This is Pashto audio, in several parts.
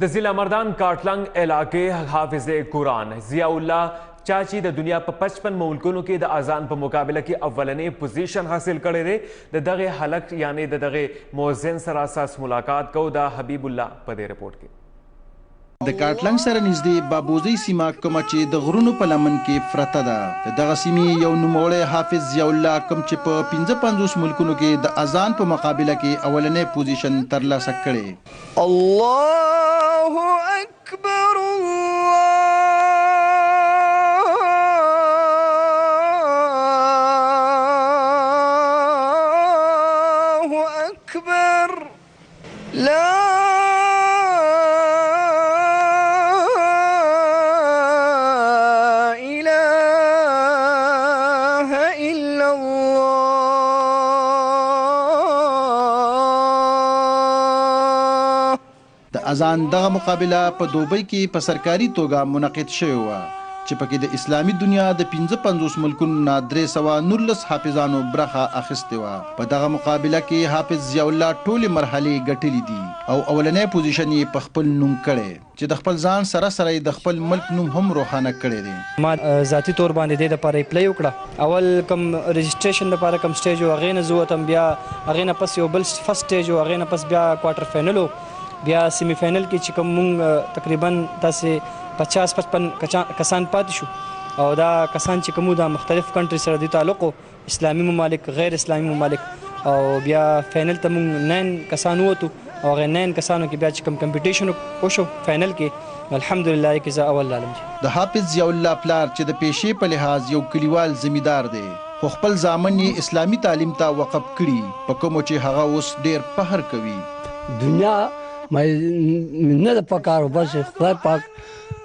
د ضلع مردان کاټلنګ علاقې حافظ قرآن ضیاء الله چاچی د دنیا په 55 ملکونو کې د اذان په مقابله کې اولنې پوزیشن حاصل کړی دی د دغه حلق یعنی د دغه مؤذن سره اساس ملاقات کو د حبیب الله په دې رپورت کې د کاټلنګ سره نږدې بابوزي سیمه کومه چې د غرونو په لمن کې پرته ده دغه سیمې یو نوموړی حافظ ضیاء الله کوم چې په 55 ملکونو کې د اذان په مقابله کې اولنې پوزیشن ترلاسه کړي الله اکبر الله اکبر لا اذان دغه مقابله په دوبۍ کې په سرکاري توګه منعقد شوی و چې پکې د اسلامي دنیا د 55 ملکونو نه 319 حافظانو برخه اخیستې وه په دغه مقابله کې حافظ ضیاء الله ټولې مرحلې ګټلې دي او اولنی پوزیشن یې په خپل نوم کړی چې د خپل ځان سره سره د خپل ملک نوم هم روښانه کړی دی ما ذاتي طور باندې د لپاره اپلای وکړه اول کوم رجسټریشن لپاره کوم سټیج و هغې نه زه وتم بیا هغې نه پس یو بل فرست سټیج و هغې نه پس بیا کوارټر فاینل بیا سیمی فاینل کې چې کوم مونږ تقریبا داسې 50-55 کسان پاتې شو او دا کسان چې کومو دا مختلف کنټری سره د تعلق اسلامي ممالک غیر اسلامي ممالک او بیا فاینل ته مونږ 9 کسان ووتو او هغه 9 کسانو کې بیا چې کوم کمپټیشن وشو فاینل کې الحمدلله کې زه اول لاړم د حافظ ضیاء الله پلار چې د پیشې په لحاظ یو کلیوال زمیندار دی خو خپل ځامن یې اسلامي تعلیم ته وقف کړي په کومو چې هغه اوس ډیر فخر کوي دنیا نه د پکارو بس خدای پاک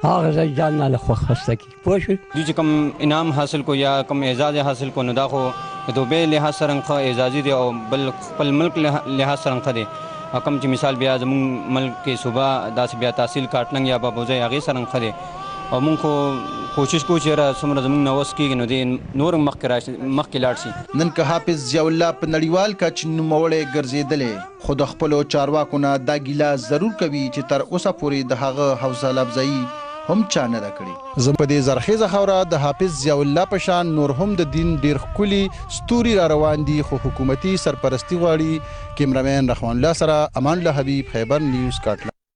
هغه ځای جان نه خوښ کی پوه شو دوی چې کوم انعام حاصل کو یا کوم اعزاز حاصل کو نو دا خو د دوبۍ لحاظ سره ښه اعزازي دی او بل خپل ملک لحاظ سره ښه دی او کوم چې مثال بیا زموږ ملک کې صوبه داسې بیا تحصیل کاټلنګ یا بابوزی هغې سره ښه دی او موږ خو کوشش کوو چې یاره څومره زموږ نه وس کېږي نو دې نور مخکې لاړ شي نن که حافظ ضیاء الله په نړیوال کچ نوموړی ګرځېدلی خو د خپلو چارواکو نه دا ګیله ضرور کوي چې تر اوسه پورې د هغه حوصله افزایي هم چا نه ده کړې زه په دې زرخیزه خاوره د حافظ ضیاء الله په شان نور هم د دین ډېر ښکلي ستوري را روان دي خو حکومتي سرپرستي غواړي کیمرامین رحمان الله سره امان الله حبیب خیبر نیوز کاټلنګ